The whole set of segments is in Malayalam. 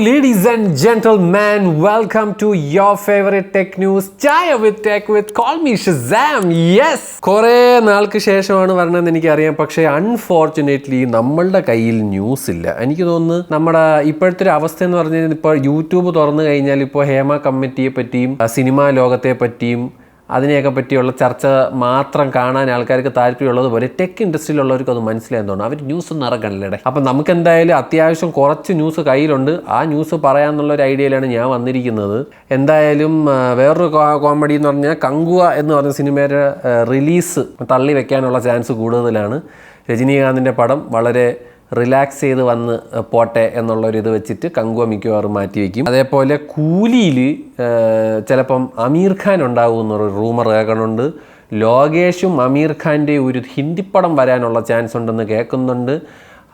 ladies and gentlemen, welcome to your favorite tech news, Chaya with Tech with Call me Shazam. Yes, കുറേ നാൾക്ക് ശേഷമാണ് വരണമെന്ന് എനിക്കറിയാം. പക്ഷേ അൺഫോർച്ചുനേറ്റ്ലി നമ്മളുടെ കയ്യിൽ ന്യൂസ് ഇല്ല. എനിക്ക് തോന്നുന്നു നമ്മുടെ ഇപ്പോഴത്തെ ഒരു അവസ്ഥ എന്ന് പറഞ്ഞാൽ ഇപ്പോൾ യൂട്യൂബ് തുറന്നു കഴിഞ്ഞാൽ ഇപ്പോൾ ഹേമ കമ്മിറ്റിയെ പറ്റിയും സിനിമാ ലോകത്തെ പറ്റിയും അതിനെയൊക്കെ പറ്റിയുള്ള ചർച്ച മാത്രം കാണാൻ ആൾക്കാർക്ക് താല്പര്യമുള്ളതുപോലെ ടെക് ഇൻഡസ്ട്രിയിലുള്ളവർക്ക് അത് മനസ്സിലായെന്ന് തോന്നുന്നു. അവർ ന്യൂസ് ഒന്നും ഇറക്കണില്ലേ. അപ്പം നമുക്ക് എന്തായാലും അത്യാവശ്യം കുറച്ച് ന്യൂസ് കയ്യിലുണ്ട്. ആ ന്യൂസ് പറയാമെന്നുള്ളൊരു ഐഡിയയിലാണ് ഞാൻ വന്നിരിക്കുന്നത്. എന്തായാലും വേറൊരു കോമഡി എന്ന് പറഞ്ഞാൽ കങ്കുവ എന്ന് പറഞ്ഞ സിനിമയുടെ റിലീസ് തള്ളി വെക്കാനുള്ള ചാൻസ് കൂടുതലാണ്. രജനീകാന്തിൻ്റെ പടം വളരെ റിലാക്സ് ചെയ്ത് വന്ന് പോട്ടെ എന്നുള്ളൊരിത് വെച്ചിട്ട് കങ്കുവ മിക്കവാറും മാറ്റി വയ്ക്കും. അതേപോലെ കൂലിയിൽ ചിലപ്പം അമീർ ഖാൻ ഉണ്ടാകും എന്നൊരു റൂമർ കേൾക്കുന്നുണ്ട്. ലോകേഷും അമീർ ഖാൻ്റെയും ഒരു ഹിന്ദിപ്പടം വരാനുള്ള ചാൻസ് ഉണ്ടെന്ന് കേൾക്കുന്നുണ്ട്.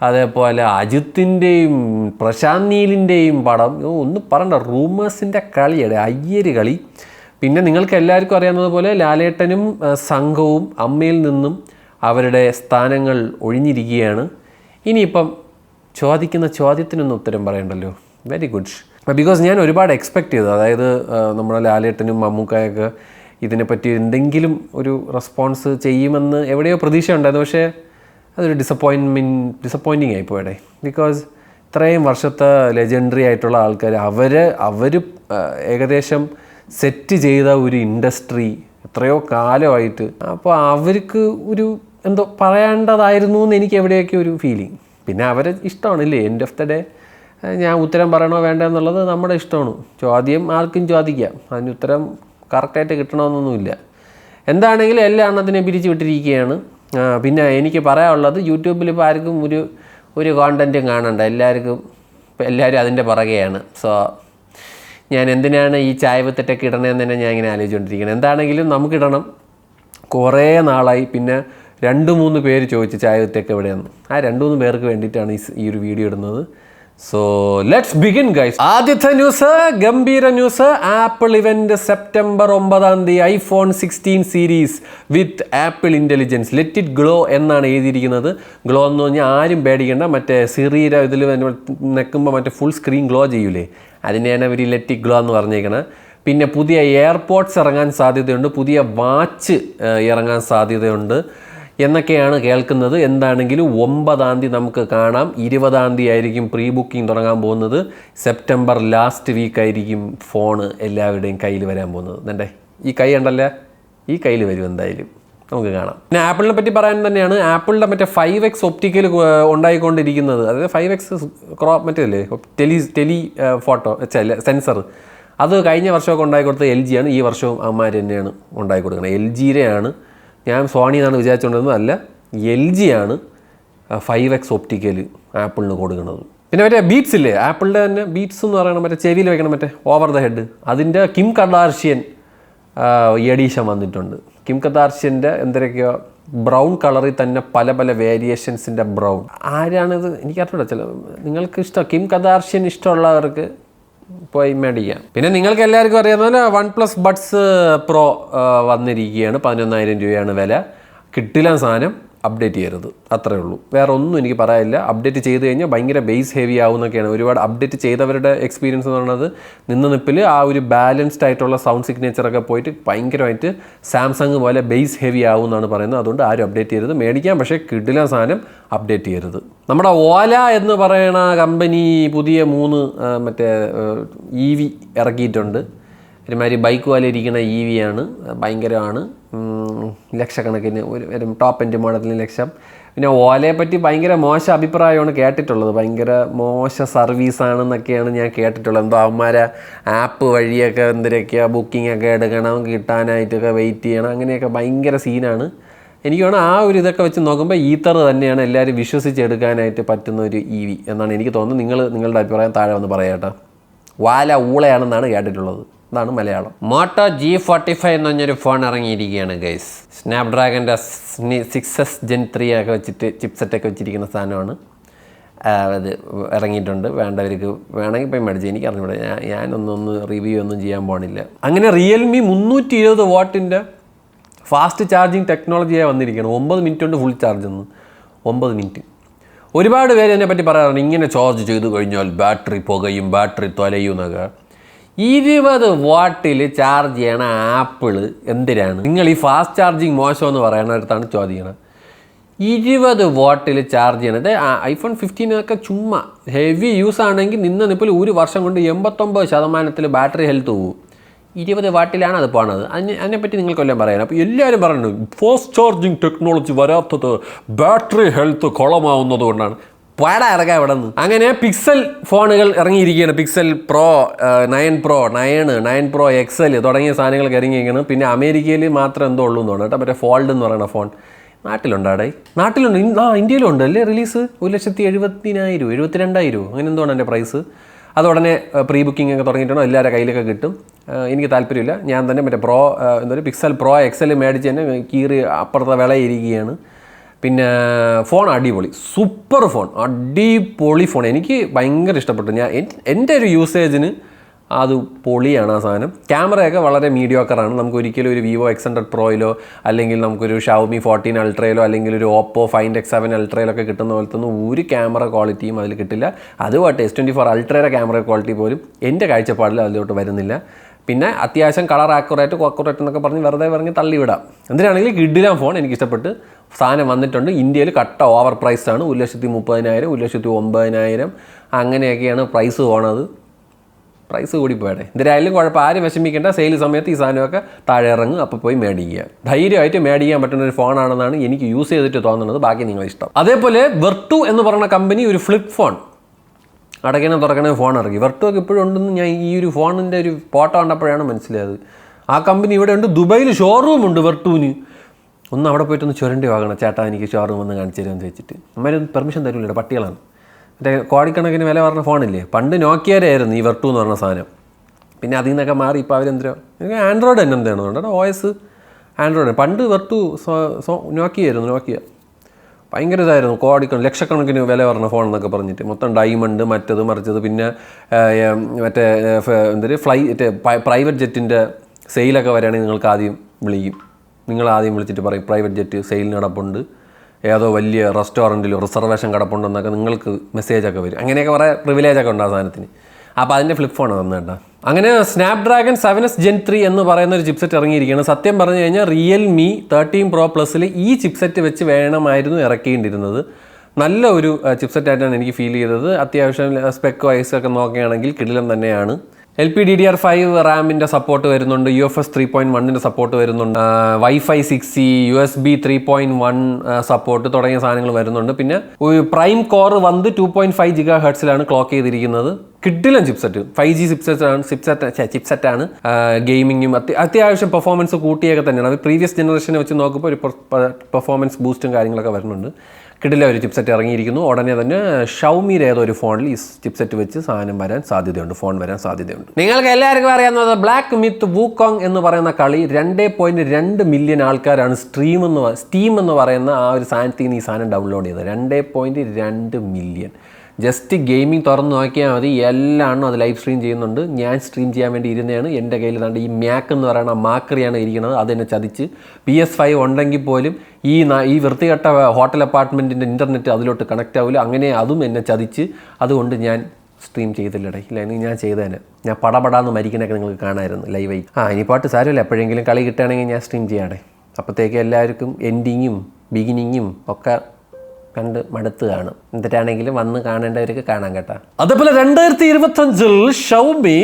അതേപോലെ അജിത്തിൻ്റെയും പ്രശാന്ത് നീലിൻ്റെയും പടം ഒന്നും പറയണ്ട, റൂമേഴ്സിൻ്റെ കളിയുടെ അയ്യര് കളി. പിന്നെ നിങ്ങൾക്ക് എല്ലാവർക്കും അറിയാവുന്നതുപോലെ ലാലേട്ടനും സംഘവും അമ്മയിൽ നിന്നും അവരുടെ സ്ഥാനങ്ങൾ ഒഴിഞ്ഞിരിക്കുകയാണ്. ഇനിയിപ്പം ചോദിക്കുന്ന ചോദ്യത്തിനൊന്നും ഉത്തരം പറയണ്ടല്ലോ. Very good. ബിക്കോസ് ഞാൻ ഒരുപാട് എക്സ്പെക്റ്റ് ചെയ്തു. അതായത് നമ്മുടെ ലാലേട്ടനും മമ്മൂക്കായൊക്കെ ഇതിനെപ്പറ്റി എന്തെങ്കിലും ഒരു റെസ്പോൺസ് ചെയ്യുമെന്ന് എവിടെയോ പ്രതീക്ഷ ഉണ്ടായിരുന്നു. പക്ഷേ അതൊരു ഡിസപ്പോയിൻറ്റിങ് ആയിപ്പോയടെ. ബിക്കോസ് ഇത്രയും വർഷത്തെ ലെജൻഡറി ആയിട്ടുള്ള ആൾക്കാർ അവർ ഏകദേശം സെറ്റ് ചെയ്ത ഒരു ഇൻഡസ്ട്രി എത്രയോ കാലമായിട്ട്, അപ്പോൾ അവർക്ക് ഒരു എന്തോ പറയേണ്ടതായിരുന്നു എന്ന് എനിക്ക് എവിടെയൊക്കെ ഒരു ഫീലിംഗ്. പിന്നെ അവരെ ഇഷ്ടമാണില്ലേ, എൻഡ് ഓഫ് ദ ഡേ ഞാൻ ഉത്തരം പറയണോ വേണ്ട എന്നുള്ളത് നമ്മുടെ ഇഷ്ടമാണ്. ചോദ്യം ആർക്കും ചോദിക്കാം, അതിന് ഉത്തരം കറക്റ്റായിട്ട് കിട്ടണമെന്നൊന്നുമില്ല. എന്താണെങ്കിലും എല്ലാ എണ്ണത്തിനെ പിരിച്ചു വിട്ടിരിക്കുകയാണ്. പിന്നെ എനിക്ക് പറയാനുള്ളത്, യൂട്യൂബിൽ ഇപ്പോൾ ആർക്കും ഒരു കോണ്ടൻറ്റും കാണണ്ട, എല്ലാവരും അതിൻ്റെ പുറകെയാണ്. സോ ഞാൻ എന്തിനാണ് ഈ ചായ വിത്തിട്ടൊക്കെ ഇടണതെന്ന് തന്നെ ഞാൻ ഇങ്ങനെ ആലോചിച്ചുകൊണ്ടിരിക്കുന്നത്. എന്താണെങ്കിലും നമുക്കിടണം. കുറേ നാളായി. പിന്നെ 2-3 പേര് ചോദിച്ചു ചായ വിത്തൊക്കെ എവിടെയാണ്. ആ 2-3 പേർക്ക് വേണ്ടിയിട്ടാണ് ഈ ഒരു വീഡിയോ ഇടുന്നത്. So let's begin guys. ആദ്യത്തെ ന്യൂസ്, ഗംഭീര news. Apple event September 9 iPhone 16 series with apple intelligence. Let it glow എന്നാണ് എഴുതിയിരിക്കുന്നത്. ഗ്ലോ എന്ന് പറഞ്ഞാൽ ആരും പേടിക്കേണ്ട, മറ്റേ സിറിയുടെ ഇതിൽ നിൽക്കുമ്പോൾ മറ്റേ ഫുൾ സ്ക്രീൻ ഗ്ലോ ചെയ്യൂലേ, അതിനെയാണ് അവർ ലെറ്റ് ഇറ്റ് ഗ്ലോ എന്ന് പറഞ്ഞേക്കണത്. പിന്നെ പുതിയ എയർപോഡ്സ് ഇറങ്ങാൻ സാധ്യതയുണ്ട്, പുതിയ വാച്ച് ഇറങ്ങാൻ സാധ്യതയുണ്ട് എന്നൊക്കെയാണ് കേൾക്കുന്നത്. എന്താണെങ്കിലും 9 നമുക്ക് കാണാം. 20 ആയിരിക്കും പ്രീ ബുക്കിംഗ് തുടങ്ങാൻ പോകുന്നത്. സെപ്റ്റംബർ ലാസ്റ്റ് വീക്ക് ആയിരിക്കും ഫോണ് എല്ലാവരുടെയും കയ്യിൽ വരാൻ പോകുന്നത്. എന്നിട്ടേ ഈ കൈ ഉണ്ടല്ലേ, ഈ കയ്യിൽ വരും എന്തായാലും, നമുക്ക് കാണാം. പിന്നെ ആപ്പിളിനെ പറ്റി പറയാൻ തന്നെയാണ്, ആപ്പിളിൻ്റെ മറ്റേ 5x ഒപ്റ്റിക്കൽ ഉണ്ടായിക്കൊണ്ടിരിക്കുന്നത്. അതായത് 5x മറ്റേ ടെലി ഫോട്ടോ സെൻസർ, അത് കഴിഞ്ഞ വർഷമൊക്കെ ഉണ്ടാക്കി കൊടുത്തത് LG ആണ്. ഈ വർഷവും അമ്മമാർ തന്നെയാണ് ഉണ്ടാക്കി കൊടുക്കുന്നത്. LGയുടെയാണ്. ഞാൻ സോണി എന്നാണ് വിചാരിച്ചുകൊണ്ടിരുന്നത്, അല്ല, LG ആണ് 5x ഒപ്റ്റിക്കൽ ആപ്പിളിന് കൊടുക്കുന്നത്. പിന്നെ മറ്റേ ബീറ്റ്സ് ഇല്ലേ, ആപ്പിളിൻ്റെ തന്നെ ബീറ്റ്സ് എന്ന് പറയണം, മറ്റേ ചെവിയിൽ വെക്കണം, മറ്റേ ഓവർ ദ ഹെഡ്, അതിൻ്റെ കിം കർദാഷിയൻ എഡീഷൻ വന്നിട്ടുണ്ട്. കിം കർദാഷിയൻ്റെ എന്തൊക്കെയോ ബ്രൗൺ കളറിൽ തന്നെ പല വേരിയേഷൻസിൻ്റെ ബ്രൗൺ. ആരാണിത് എനിക്കറിയില്ല. നിങ്ങൾക്ക് ഇഷ്ടം കിം കർദാഷിയൻ ഇഷ്ടമുള്ളവർക്ക് പോയി മേടിക്കാം. പിന്നെ നിങ്ങൾക്ക് എല്ലാവർക്കും അറിയാവുന്ന പോലെ OnePlus Buds Pro വന്നിരിക്കുകയാണ്. 11,000 രൂപയാണ് വില. കിട്ടില്ല സാധനം, അപ്ഡേറ്റ് ചെയ്യരുത്, അത്രേ ഉള്ളൂ. വേറെ ഒന്നും എനിക്ക് പറയാനില്ല. അപ്ഡേറ്റ് ചെയ്ത് കഴിഞ്ഞാൽ ഭയങ്കര ബേസ് ഹെവി ആവുന്നൊക്കെയാണ്. ഒരുപാട് അപ്ഡേറ്റ് ചെയ്തവരുടെ എക്സ്പീരിയൻസ് എന്ന് പറയുന്നത് നിന്ന നിപ്പിൽ ആ ഒരു ബാലൻസ്ഡ് ആയിട്ടുള്ള സൗണ്ട് സിഗ്നേച്ചറൊക്കെ പോയിട്ട് ഭയങ്കരമായിട്ട് സാംസങ് പോലെ ബേസ് ഹെവി ആവും എന്നാണ് പറയുന്നത്. അതുകൊണ്ട് ആരും അപ്ഡേറ്റ് ചെയ്യരുത്. മേടിക്കാം, പക്ഷേ കിട്ടില്ല സാധനം, അപ്ഡേറ്റ് ചെയ്യരുത്. നമ്മുടെ ഓല എന്ന് പറയുന്ന കമ്പനി പുതിയ 3 മറ്റേ EV ഇറക്കിയിട്ടുണ്ട്. ഒരുമാതിരി ബൈക്ക് പോലെ ഇരിക്കുന്ന EV ആണ്. ഭയങ്കരമാണ്, ലക്ഷക്കണക്കിന് ഒരു ടോപ്പ് എൻഡ് മോഡലിന് ലക്ഷം. പിന്നെ ഓലയെ പറ്റി ഭയങ്കര മോശം അഭിപ്രായമാണ് കേട്ടിട്ടുള്ളത്. ഭയങ്കര മോശ സർവീസാണെന്നൊക്കെയാണ് ഞാൻ കേട്ടിട്ടുള്ളത്. എന്തോ അവന്മാരെ ആപ്പ് വഴിയൊക്കെ എന്തിനൊക്കെയാണ് ബുക്കിംഗ് എടുക്കണം, കിട്ടാനായിട്ടൊക്കെ വെയിറ്റ് ചെയ്യണം, അങ്ങനെയൊക്കെ ഭയങ്കര സീനാണ്. എനിക്ക് വേണം ആ ഒരു ഇതൊക്കെ വെച്ച് നോക്കുമ്പോൾ ഈത്തർ തന്നെയാണ് എല്ലാവരും വിശ്വസിച്ചെടുക്കാനായിട്ട് പറ്റുന്ന ഒരു EV എന്നാണ് എനിക്ക് തോന്നുന്നത്. നിങ്ങളുടെ അഭിപ്രായം താഴെ വന്ന് പറയാട്ടോ. വാല ഊളയാണെന്നാണ് കേട്ടിട്ടുള്ളത്. അതാണ് മലയാളം. മോട്ടോ G45 എന്ന് പറഞ്ഞൊരു ഫോൺ ഇറങ്ങിയിരിക്കുകയാണ് ഗൈസ്. സ്നാപ്ഡ്രാഗൻ്റെ 6S Gen 3 ഒക്കെ വെച്ചിട്ട് ചിപ്സെറ്റൊക്കെ വെച്ചിരിക്കുന്ന സാധനമാണ്. അത് ഇറങ്ങിയിട്ടുണ്ട്. വേണ്ടവർക്ക് വേണമെങ്കിൽ പോയി മേടിച്ചു. എനിക്ക് അറിഞ്ഞൂടെ, ഞാനൊന്നും റിവ്യൂ ഒന്നും ചെയ്യാൻ പോകണില്ല. അങ്ങനെ റിയൽമി 320 വാട്ടിൻ്റെ ഫാസ്റ്റ് ചാർജിങ് ടെക്നോളജിയായി വന്നിരിക്കുകയാണ്. 9 മിനിറ്റ് കൊണ്ട് ഫുൾ ചാർജ്. 9 മിനിറ്റ് ഒരുപാട് പേര് ഇതിനെപ്പറ്റി പറയാറുണ്ട്, ഇങ്ങനെ ചാർജ് ചെയ്ത് കഴിഞ്ഞാൽ ബാറ്ററി പുകയും ബാറ്ററി തൊലയും എന്നൊക്കെ. 20 വാട്ടിൽ ചാർജ് ചെയ്യണ ആപ്പിൾ എന്തിനാണ്? നിങ്ങൾ ഈ ഫാസ്റ്റ് ചാർജിങ് മോശമെന്ന് പറയണടുത്താണ് ചോദിക്കണം. 20 വാട്ടിൽ ചാർജ് ചെയ്യണത് iPhone 15 ചുമ്മാ ഹെവി യൂസ് ആണെങ്കിൽ നിപ്പിൽ ഒരു വർഷം കൊണ്ട് 89% ബാറ്ററി ഹെൽത്ത് പോകും. 20 വാട്ടിലാണ് അത് പോണത്. അതിനെപ്പറ്റി നിങ്ങൾക്ക് കൊല്ലം പറയാൻ. അപ്പോൾ എല്ലാവരും പറയുന്നു ഫാസ്റ്റ് ചാർജിങ് ടെക്നോളജി വരാത്തത് ബാറ്ററി ഹെൽത്ത് കുളമാവുന്നത് കൊണ്ടാണ്. പാടാ ഇറങ്ങാൻ ഇവിടെ നിന്ന്. അങ്ങനെ പിക്സൽ ഫോണുകൾ ഇറങ്ങിയിരിക്കുകയാണ്. Pixel Pro 9 Pro 9 Pro XL തുടങ്ങിയ സാധനങ്ങളൊക്കെ ഇറങ്ങിയിരിക്കുകയാണ്. പിന്നെ അമേരിക്കയിൽ മാത്രം എന്തോ ഉള്ളൂ എന്ന് പറഞ്ഞു കേട്ടോ. മറ്റേ ഫോൾഡ് എന്ന് പറയുന്ന ഫോൺ നാട്ടിലുണ്ടാടേ, നാട്ടിലുണ്ട്. ഇന്ത്യയിലും ഉണ്ട് അല്ലേ റിലീസ്. 1,70,000 72,000 അങ്ങനെ എന്തോണ് എൻ്റെ പ്രൈസ്. അത് ഉടനെ പ്രീ ബുക്കിംഗ് ഒക്കെ തുടങ്ങിയിട്ടുണ്ടോ, എല്ലാവരുടെ കയ്യിലൊക്കെ കിട്ടും. എനിക്ക് താല്പര്യമില്ല. ഞാൻ തന്നെ മറ്റേ പ്രോ എന്താ പിക്സൽ പ്രോ XL മേടിച്ച് തന്നെ കീറി അപ്പുറത്തെ വിളയിരിക്കുകയാണ്. പിന്നെ ഫോൺ അടിപൊളി, സൂപ്പർ ഫോൺ, അടിപൊളി ഫോൺ. എനിക്ക് ഭയങ്കര ഇഷ്ടപ്പെട്ടു. എൻ്റെ ഒരു യൂസേജിന് അത് പൊളിയാണ് ആ സാധനം. ക്യാമറയൊക്കെ വളരെ മീഡിയോക്കറാണ്. നമുക്ക് ഒരിക്കലും ഒരു Vivo X100 Proയിലോ അല്ലെങ്കിൽ നമുക്കൊരു Xiaomi 14 Ultrയിലോ അല്ലെങ്കിൽ ഒരു Oppo Find X7 Ultrയിലൊക്കെ കിട്ടുന്ന പോലത്തെ ഒരു ക്യാമറ ക്വാളിറ്റിയും അതിൽ കിട്ടില്ല. അതുപോലെ S24 Ultrയുടെ ക്യാമറ ക്വാളിറ്റി പോലും എൻ്റെ കാഴ്ചപ്പാടിൽ അതിലോട്ട് വരുന്നില്ല. പിന്നെ അത്യാവശ്യം കളർ ആക്യുറേറ്റ് എന്നൊക്കെ പറഞ്ഞ് വെറുതെ പറഞ്ഞ് തള്ളിവിടാം. എന്തിനാണെങ്കിലും കിഡിലാം ഫോൺ. എനിക്ക് ഇഷ്ടപ്പെട്ട് സാധനം വന്നിട്ടുണ്ട്. ഇന്ത്യയിൽ കട്ട ഓവർ പ്രൈസാണ്. 1,30,000 1,09,000 അങ്ങനെയൊക്കെയാണ് പ്രൈസ് പോണത്. പ്രൈസ് കൂടി പോയടെ. എന്തായാലും കുഴപ്പം, ആരും വിഷമിക്കേണ്ട. സെയിൽ സമയത്ത് ഈ സാധനമൊക്കെ താഴെ ഇറങ്ങും, അപ്പോൾ പോയി മേടിക്കുക. ധൈര്യമായിട്ട് മേടിക്കാൻ പറ്റുന്ന ഒരു ഫോണാണെന്നാണ് എനിക്ക് യൂസ് ചെയ്തിട്ട് തോന്നുന്നത്. ബാക്കി നിങ്ങളെ ഇഷ്ടം. അതേപോലെ വെർട്ടു എന്ന് പറയുന്ന കമ്പനി ഒരു ഫ്ലിപ്പ് ഫോൺ അടയ്ക്കണം തുറക്കണ ഫോൺ ഇറങ്ങി. വെർട്ടുവൊക്കെ ഇപ്പോഴും ഉണ്ടെന്ന് ഞാൻ ഈ ഒരു ഫോണിൻ്റെ ഒരു ഫോട്ടോ കണ്ടപ്പോഴാണ് മനസ്സിലായത്. ആ കമ്പനി ഇവിടെ ഉണ്ട്. ദുബായിൽ ഷോറൂം ഉണ്ട് വെർട്ടുവിന്. ഒന്ന് അവിടെ പോയിട്ടൊന്ന് ചുരണ്ടി വാങ്ങണം ചേട്ടാ, എനിക്ക് ഷോറൂം ഒന്ന് കാണിച്ചു തരുമെന്ന് ചോദിച്ചിട്ട്. അമ്മേരും പെർമിഷൻ തരില്ല, പട്ടികളാണ്. മറ്റേ കോടിക്കണക്കിന് വില പറഞ്ഞ ഫോണില്ലേ, പണ്ട് നോക്കിയയുടെ ആയിരുന്നു ഈ വെർട്ടു എന്ന് പറഞ്ഞ സാധനം. പിന്നെ അതിൽ നിന്നൊക്കെ മാറി ഇപ്പോൾ അവരെന്തോ ആൻഡ്രോയിഡ് തന്നെ എന്താണ് കേട്ടോ, OS ആൻഡ്രോയിഡ്. പണ്ട് വെർട്ടു നോക്കിയായിരുന്നു. നോക്കിയ ഭയങ്കര ഇതായിരുന്നു, ലക്ഷക്കണക്കിന് വില പറഞ്ഞ ഫോൺ എന്നൊക്കെ പറഞ്ഞിട്ട്. മൊത്തം ഡയമണ്ട് മറ്റത് മറിച്ചത്. പിന്നെ മറ്റേ പ്രൈവറ്റ് ജെറ്റിൻ്റെ സെയിലൊക്കെ വരികയാണെങ്കിൽ നിങ്ങൾക്ക് ആദ്യം വിളിക്കും. നിങ്ങൾ ആദ്യം വിളിച്ചിട്ട് പറയും പ്രൈവറ്റ് ജെറ്റ് സെയിലിന് കിടപ്പുണ്ട്, ഏതോ വലിയ റെസ്റ്റോറൻറ്റിൽ റിസർവേഷൻ കിടപ്പുണ്ടെന്നൊക്കെ നിങ്ങൾക്ക് മെസ്സേജൊക്കെ വരും. അങ്ങനെയൊക്കെ കുറേ പ്രിവിലേജൊക്കെ ഉണ്ട് ആ സാധനത്തിന്. അപ്പോൾ അതിൻ്റെ ഫ്ലിപ്പ് ഫോൺ വന്നു കേട്ടോ. അങ്ങനെ സ്നാപ്ഡ്രാഗൺ 7S Gen 3 എന്ന് പറയുന്ന ഒരു ചിപ്സെറ്റ് ഇറങ്ങിയിരിക്കുകയാണ്. സത്യം പറഞ്ഞു കഴിഞ്ഞാൽ Realme 13 Pro Plusൽ ഈ ചിപ്സെറ്റ് വെച്ച് വേണമായിരുന്നു ഇറക്കേണ്ടിയിരുന്നത്. നല്ല ഒരു ചിപ്സെറ്റായിട്ടാണ് എനിക്ക് ഫീൽ ചെയ്തത്. അത്യാവശ്യം സ്പെക്ക് വൈസ് ഒക്കെ നോക്കുകയാണെങ്കിൽ കിടിലം തന്നെയാണ്. LPDDR5 റാമിൻ്റെ സപ്പോർട്ട് വരുന്നുണ്ട്. UFS 3.1ൻ്റെ സപ്പോർട്ട് വരുന്നുണ്ട്. Wi-Fi 6E USB 3.1 സപ്പോർട്ട് തുടങ്ങിയ സാധനങ്ങൾ വരുന്നുണ്ട്. പിന്നെ ഒരു പ്രൈം കോർ വന്ന് 2.5 GHz ക്ലോക്ക് ചെയ്തിരിക്കുന്നത്. കിഡിലൻ ചിപ്സെറ്റ്, 5G ചിപ്സെറ്റാണ്. ഗെയിമിങ്ങും അത്യാവശ്യം പെർഫോമൻസ് കൂട്ടിയൊക്കെ തന്നെയാണ്. അത് പ്രീവിയസ് ജനറേഷനെ വെച്ച് നോക്കുമ്പോൾ ഒരു പെർഫോമൻസ് ബൂസ്റ്റും കാര്യങ്ങളൊക്കെ വരുന്നുണ്ട്. കിടില ഒരു ചിപ്സെറ്റ് ഇറങ്ങിയിരിക്കുന്നു. ഉടനെ തന്നെ ഷൗമിയുടെ ഏതോ ഒരു ഫോണിൽ ഈ ചിപ്സെറ്റ് വെച്ച് സാധനം വരാൻ സാധ്യതയുണ്ട്, ഫോൺ വരാൻ സാധ്യതയുണ്ട്. നിങ്ങൾക്ക് എല്ലാവർക്കും അറിയാവുന്നത് ബ്ലാക്ക് മിത്ത് വൂക്കോങ് എന്ന് പറയുന്ന കളി 2.2 മില്യൺ ആൾക്കാരാണ് സ്റ്റീം എന്ന് പറയുന്ന ആ ഒരു സാധനത്തിൽ നിന്ന് ഈ സാധനം ഡൗൺലോഡ് ചെയ്തത്. 2.2 മില്യൺ. ജസ്റ്റ് ഗെയിമിംഗ് തുറന്ന് നോക്കിയാൽ മതി, എല്ലാം അത് ലൈവ് സ്ട്രീം ചെയ്യുന്നുണ്ട്. ഞാൻ സ്ട്രീം ചെയ്യാൻ വേണ്ടി ഇരുന്നതാണ്. എൻ്റെ കയ്യിൽ താണ്ട് ഈ മാക്ക് എന്ന് പറയുന്ന മാക്രിയാണ് ഇരിക്കുന്നത്. അതെന്നെ ചതിച്ച്. PS5 ഉണ്ടെങ്കിൽ പോലും ഈ വൃത്തികെട്ട ഹോട്ടൽ അപ്പാർട്ട്മെൻറ്റിൻ്റെ ഇൻ്റർനെറ്റ് അതിലോട്ട് കണക്റ്റ് ആവില്ല. അങ്ങനെ അതും എന്നെ ചതിച്ച്. അതുകൊണ്ട് ഞാൻ സ്ട്രീം ചെയ്തില്ലടേ. ഇല്ലെങ്കിൽ ഞാൻ ചെയ്തേനെ. ഞാൻ പടപടാന്ന് മരിക്കണൊക്കെ നിങ്ങൾക്ക് കാണാമായിരുന്നു ലൈവായി. ഇനി പാട്ട് സാരമില്ല, എപ്പോഴെങ്കിലും കളി കിട്ടുകയാണെങ്കിൽ ഞാൻ സ്ട്രീം ചെയ്യാടെ. അപ്പോഴത്തേക്ക് എല്ലാവർക്കും എൻഡിങ്ങും ബിഗിനിങ്ങും ഒക്കെ കണ്ട് മടുത്ത് കാണും. എന്നിട്ടാണെങ്കിലും വന്ന് കാണേണ്ടവർക്ക് കാണാൻ കേട്ടോ. അതേപോലെ 2025 ഷൗമി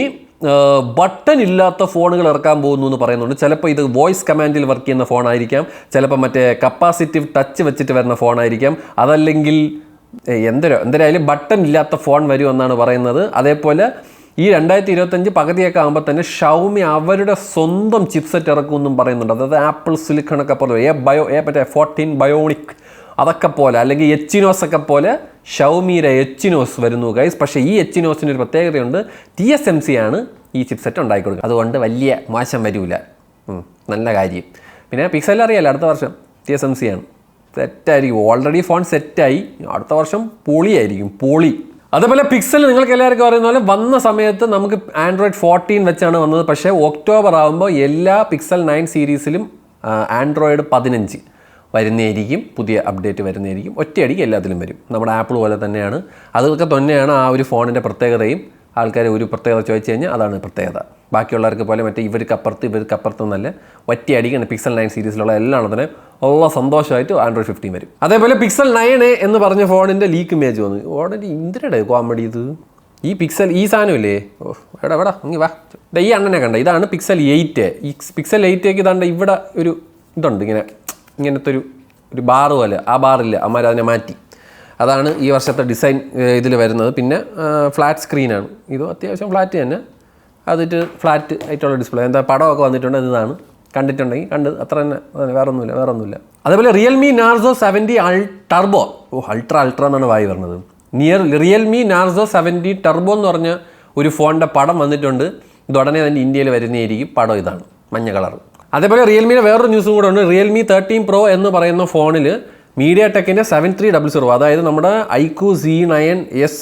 ബട്ടൺ ഇല്ലാത്ത ഫോണുകൾ ഇറക്കാൻ പോകുന്നു എന്ന് പറയുന്നുണ്ട്. ചിലപ്പോൾ ഇത് വോയിസ് കമാൻഡിൽ വർക്ക് ചെയ്യുന്ന ഫോണായിരിക്കാം, ചിലപ്പോൾ മറ്റേ കപ്പാസിറ്റീവ് ടച്ച് വെച്ചിട്ട് വരുന്ന ഫോണായിരിക്കാം, അതല്ലെങ്കിൽ എന്തായാലും ബട്ടൺ ഇല്ലാത്ത ഫോൺ വരുമെന്നാണ് പറയുന്നത്. അതേപോലെ ഈ 2025 പകുതിയൊക്കെ ആകുമ്പോൾ തന്നെ ഷൗമി അവരുടെ സ്വന്തം ചിപ്സെറ്റ് ഇറക്കുമെന്നും പറയുന്നുണ്ട്. അതായത് ആപ്പിൾ സിലിക്കണൊക്കെ പോലെ മറ്റേ 14 ബയോണിക് അതൊക്കെ പോലെ, അല്ലെങ്കിൽ എച്ചിനോസ് ഒക്കെ പോലെ ഷൗമിയുടെ എച്ചിനോസ് വരുന്നു ഗൈസ്. പക്ഷേ ഈ എച്ചിനോസിന് ഒരു പ്രത്യേകതയുണ്ട്. TSMC ആണ് ഈ ചിപ്സെറ്റ് ഉണ്ടാക്കി കൊടുക്കുക. അതുകൊണ്ട് വലിയ മോശം വരില്ല, നല്ല കാര്യം. പിന്നെ പിക്സൽ അറിയാലോ, അടുത്ത വർഷം TSMC ആണ്. സെറ്റായിരിക്കും. ഓൾറെഡി ഫോൺ സെറ്റായി, അടുത്ത വർഷം പൊളിയായിരിക്കും, പൊളി. അതേപോലെ പിക്സൽ നിങ്ങൾക്ക് എല്ലാവർക്കും അറിയുന്ന പോലെ വന്ന സമയത്ത് നമുക്ക് ആൻഡ്രോയിഡ് 14 വെച്ചാണ് വന്നത്. പക്ഷേ ഒക്ടോബർ ആകുമ്പോൾ എല്ലാ പിക്സൽ 9 സീരീസിലും ആൻഡ്രോയിഡ് 15 വരുന്നതായിരിക്കും, പുതിയ അപ്ഡേറ്റ് വരുന്നതായിരിക്കും. ഒറ്റയടിക്ക് എല്ലാത്തിലും വരും. നമ്മുടെ ആപ്പിൾ പോലെ തന്നെയാണ്. അതൊക്കെ തന്നെയാണ് ആ ഒരു ഫോണിൻ്റെ പ്രത്യേകതയും. ആൾക്കാർ ഒരു പ്രത്യേകത ചോദിച്ചു കഴിഞ്ഞാൽ അതാണ് പ്രത്യേകത. ബാക്കിയുള്ളവർക്ക് പോലെ മറ്റേ ഇവർക്കപ്പുറത്ത് എന്നല്ല, ഒറ്റയടിക്കാണ് പിക്സൽ 9 സീരീസിലുള്ള എല്ലാത്തിനെ ഉള്ള സന്തോഷമായിട്ട് ആൻഡ്രോയിഡ് 15 വരും. അതേപോലെ പിക്സൽ 9 എന്ന് പറഞ്ഞ ഫോണിൻ്റെ ലീക്ക് ഇമേജ് വന്നു. ഓൾറെഡി ഇന്ത്യയുടെ കോമഡി ഇത്. ഈ സാധനമില്ലേ, എടാ ഇങ്ങി വാ, ഈ അണ്ണനെ കണ്ട, ഇതാണ് പിക്സൽ 8. ഈ പിക്സൽ 8 ഇതാണ്ട് ഇവിടെ ഒരു ഇതുണ്ട്, ഇങ്ങനത്തെ ഒരു ബാറ് പോലെ. ആ ബാറില്ല, അമ്മമാർ അതിനെ മാറ്റി. അതാണ് ഈ വർഷത്തെ ഡിസൈൻ ഇതിൽ വരുന്നത്. പിന്നെ ഫ്ലാറ്റ് സ്ക്രീനാണ്. ഇതും അത്യാവശ്യം ഫ്ലാറ്റ് തന്നെ, അതിട്ട് ഫ്ലാറ്റ് ആയിട്ടുള്ള ഡിസ്പ്ലേ. എന്താ പടമൊക്കെ വന്നിട്ടുണ്ട്, ഇതാണ്. കണ്ടിട്ടുണ്ടെങ്കിൽ അത്ര തന്നെ, വേറൊന്നുമില്ല. അതേപോലെ റിയൽമി നാർസോ 70 ടർബോ. അൾട്രാ എന്നാണ് വായി പറഞ്ഞത്. റിയൽമി നാർസോ 70 ടർബോ എന്ന് പറഞ്ഞ ഒരു ഫോണിൻ്റെ പടം വന്നിട്ടുണ്ട്. ഇത് ഉടനെ തന്നെ ഇന്ത്യയിൽ വരുന്നതായിരിക്കും. പടം ഇതാണ്, മഞ്ഞ കളർ. അതേപോലെ റിയൽമിയുടെ വേറൊരു ന്യൂസും കൂടെ ഉണ്ട്. റിയൽമി 13 Pro എന്ന് പറയുന്ന ഫോണിൽ മീഡിയ ടെക്കിൻ്റെ 7300, അതായത് നമ്മുടെ iQOO Z9S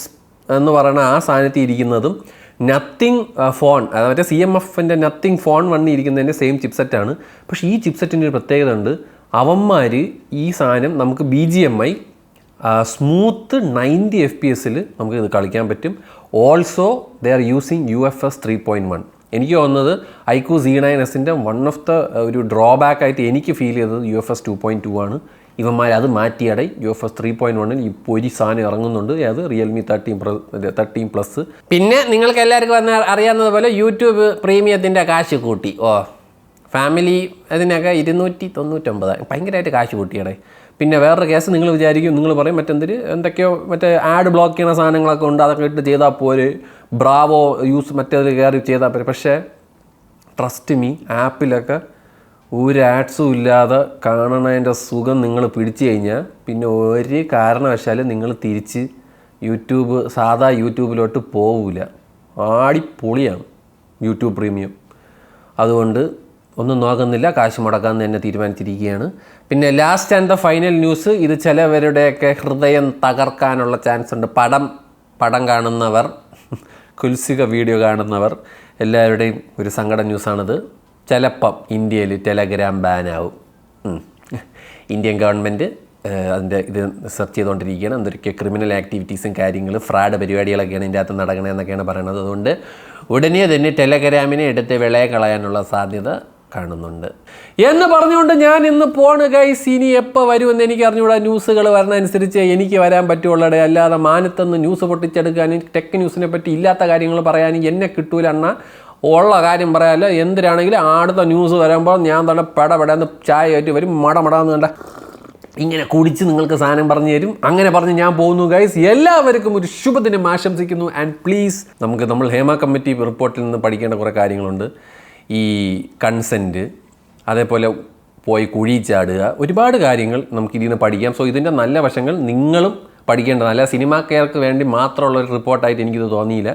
എന്ന് പറയുന്ന ആ സാധനത്തിൽ ഇരിക്കുന്നതും നത്തിങ് ഫോൺ, അതായത് CMFൻ്റെ നത്തിങ് ഫോൺ വന്നിരിക്കുന്നതിൻ്റെ സെയിം ചിപ്സെറ്റാണ്. പക്ഷേ ഈ ചിപ്സെറ്റിൻ്റെ ഒരു പ്രത്യേകത ഉണ്ട്. അവന്മാർ ഈ സാധനം നമുക്ക് BGMI സ്മൂത്ത് 90 FPS നമുക്ക് ഇത് കളിക്കാൻ പറ്റും. Also they are using UFS 3.1. എനിക്ക് തോന്നുന്നത് iQOO Z9Sൻ്റെ വൺ ഓഫ് ദ ഒരു ഡ്രോബാക്ക് ആയിട്ട് എനിക്ക് ഫീൽ ചെയ്തത് UFS 2.2 ആണ്. ഇവന്മാർ അത് മാറ്റിയടെ UFS 3.1 ഇപ്പോൾ ഒരു സാധനം ഇറങ്ങുന്നുണ്ട്. അത് റിയൽമി 13 Plus. പിന്നെ നിങ്ങൾക്ക് എല്ലാവർക്കും അറിയാവുന്നത് പോലെ യൂട്യൂബ് പ്രീമിയത്തിൻ്റെ കാശ് കൂട്ടി. ഫാമിലി അതിനൊക്കെ 299, ഭയങ്കരമായിട്ട് കാശ് കൂട്ടിയടെ. പിന്നെ വേറൊരു കേസ്, നിങ്ങൾ വിചാരിക്കും, നിങ്ങൾ പറയും എന്തൊക്കെയോ മറ്റേ ആഡ് ബ്ലോക്ക് ചെയ്യുന്ന സാധനങ്ങളൊക്കെ ഉണ്ട്, അതൊക്കെ ഇട്ട് ചെയ്താൽ പോരെ, ബ്രാവോ മറ്റേത് കയറി ചെയ്താൽ പോരെ. പക്ഷേ ട്രസ്റ്റ് മീ, ആപ്പിലൊക്കെ ഒരു ആഡ്സും ഇല്ലാതെ കാണണതിൻ്റെ സുഖം നിങ്ങൾ പിടിച്ചു കഴിഞ്ഞാൽ പിന്നെ ഒരു കാരണവശാലും നിങ്ങൾ തിരിച്ച് സാധാ യൂട്യൂബിലോട്ട് പോവില്ല. ആടിപ്പൊളിയാണ് യൂട്യൂബ് പ്രീമിയം. അതുകൊണ്ട് ഒന്നും നോക്കുന്നില്ല, കാശ് മുടക്കാമെന്ന് തന്നെ തീരുമാനിച്ചിരിക്കുകയാണ്. പിന്നെ last and the final news, ഇത് ചിലവരുടെയൊക്കെ ഹൃദയം തകർക്കാനുള്ള ചാൻസ് ഉണ്ട്. പടം കാണുന്നവർ, കുൽസിക വീഡിയോ കാണുന്നവർ എല്ലാവരുടെയും ഒരു സങ്കട ന്യൂസാണിത്. ചിലപ്പം ഇന്ത്യയിൽ ടെലഗ്രാം ബാനാവും. ഇന്ത്യൻ ഗവൺമെൻറ് അതിൻ്റെ ഇത് സെർച്ച് ചെയ്തുകൊണ്ടിരിക്കുകയാണ്. എന്തൊക്കെ ക്രിമിനൽ ആക്ടിവിറ്റീസും കാര്യങ്ങളും ഫ്രോഡ് പരിപാടികളൊക്കെയാണ് ഇതിൻ്റെ അകത്ത് നടക്കണതെന്നൊക്കെയാണ് പറയുന്നത്. അതുകൊണ്ട് ഉടനെ തന്നെ ടെലഗ്രാമിനെ എടുത്ത് വിളയെ കളയാനുള്ള സാധ്യത കാണുന്നുണ്ട് എന്ന് പറഞ്ഞുകൊണ്ട് ഞാൻ ഇന്ന് പോണ് ഗൈസ്. ഇനി എപ്പോൾ വരുമെന്ന് എനിക്ക് അറിഞ്ഞുകൂടാ. ന്യൂസുകൾ വരണനുസരിച്ച് എനിക്ക് വരാൻ പറ്റുള്ളടേ, അല്ലാതെ മാനത്തൊന്ന് ന്യൂസ് പൊട്ടിച്ചെടുക്കാനും ടെക് ന്യൂസിനെ പറ്റി ഇല്ലാത്ത കാര്യങ്ങൾ പറയാനും എന്നെ കിട്ടൂല അണ്ണ. ഉള്ള കാര്യം പറയാമല്ലോ. എന്തിനാണെങ്കിലും അടുത്ത ന്യൂസ് വരുമ്പോൾ ഞാൻ തന്നെ പെടന്ന് ചായ ആയിട്ട് വരും, മടന്ന് കണ്ട ഇങ്ങനെ കുടിച്ച് നിങ്ങൾക്ക് സാധനം പറഞ്ഞു തരും. അങ്ങനെ പറഞ്ഞ് ഞാൻ പോകുന്നു ഗൈസ്. എല്ലാവർക്കും ഒരു ശുഭദിനം ആശംസിക്കുന്നു. ആൻഡ് പ്ലീസ്, നമ്മൾ ഹേമ കമ്മിറ്റി റിപ്പോർട്ടിൽ നിന്ന് പഠിക്കേണ്ട കുറേ കാര്യങ്ങളുണ്ട്. ഈ കൺസെൻറ്റ്, അതേപോലെ പോയി കുഴി ചാടുക, ഒരുപാട് കാര്യങ്ങൾ നമുക്ക് ഇതിൽ നിന്ന് പഠിക്കാം. സോ ഇതിൻ്റെ നല്ല വശങ്ങൾ നിങ്ങളും പഠിക്കേണ്ടത്. അല്ല സിനിമാക്കാർക്ക് വേണ്ടി മാത്രമുള്ള ഒരു റിപ്പോർട്ടായിട്ട് എനിക്കിത് തോന്നിയില്ല.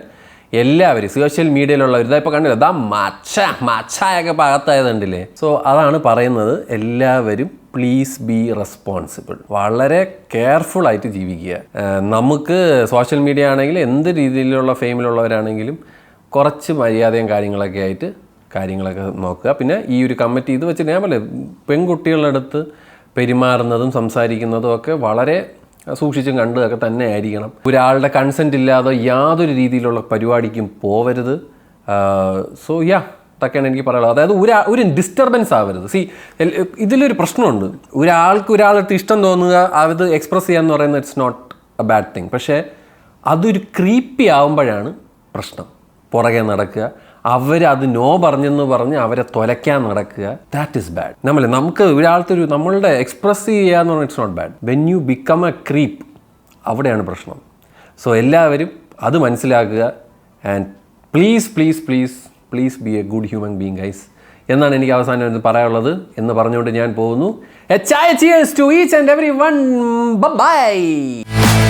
എല്ലാവരും സോഷ്യൽ മീഡിയയിലുള്ളവർ ഇതായിപ്പോൾ കണ്ടില്ല, മച്ചായൊക്കെ പകത്തായതുണ്ടല്ലേ. സോ അതാണ് പറയുന്നത്. എല്ലാവരും പ്ലീസ് ബി റെസ്പോൺസിബിൾ, വളരെ കെയർഫുള്ളായിട്ട് ജീവിക്കുക. നമുക്ക് സോഷ്യൽ മീഡിയ ആണെങ്കിൽ എന്ത് രീതിയിലുള്ള ഫെയിമിലുള്ളവരാണെങ്കിലും കുറച്ച് മര്യാദയും കാര്യങ്ങളൊക്കെ നോക്കുക. പിന്നെ ഈ ഒരു കമ്മിറ്റി ഇത് വെച്ച് ഞാൻ പറയാം, പെൺകുട്ടികളുടെ അടുത്ത് പെരുമാറുന്നതും സംസാരിക്കുന്നതും ഒക്കെ വളരെ സൂക്ഷിച്ചും കണ്ടതൊക്കെ തന്നെ ആയിരിക്കണം. ഒരാളുടെ കൺസെൻറ്റ് ഇല്ലാതെ യാതൊരു രീതിയിലുള്ള പരിപാടിക്കും പോവരുത്. സോ ഇതൊക്കെയാണ് എനിക്ക് പറയാനുള്ളത്. അതായത് ഒരു ഡിസ്റ്റർബൻസ് ആവരുത്. ഇതിലൊരു പ്രശ്നമുണ്ട്. ഒരാൾക്ക് ഇഷ്ടം തോന്നുക, അത് എക്സ്പ്രസ് ചെയ്യുക എന്ന് പറയുന്നത് it's not a bad thing. പക്ഷേ അതൊരു ക്രീപ്പി ആവുമ്പോഴാണ് പ്രശ്നം. പുറകെ നടക്കുക, അവരത് നോ പറഞ്ഞ് അവരെ തുലയ്ക്കാൻ നടക്കുക, ദാറ്റ് ഈസ് ബാഡ്. നമുക്ക് നമ്മളുടെ എക്സ്പ്രസ് ചെയ്യുക എന്ന് പറഞ്ഞാൽ it's not bad. When you become a creep, അവിടെയാണ് പ്രശ്നം. സോ എല്ലാവരും അത് മനസ്സിലാക്കുക. And please be a good human being guys എന്നാണ് എനിക്ക് അവസാനം പറയാനുള്ളത്. എന്ന് പറഞ്ഞുകൊണ്ട് ഞാൻ പോകുന്നു. Cheers to each and everyone. Bye bye.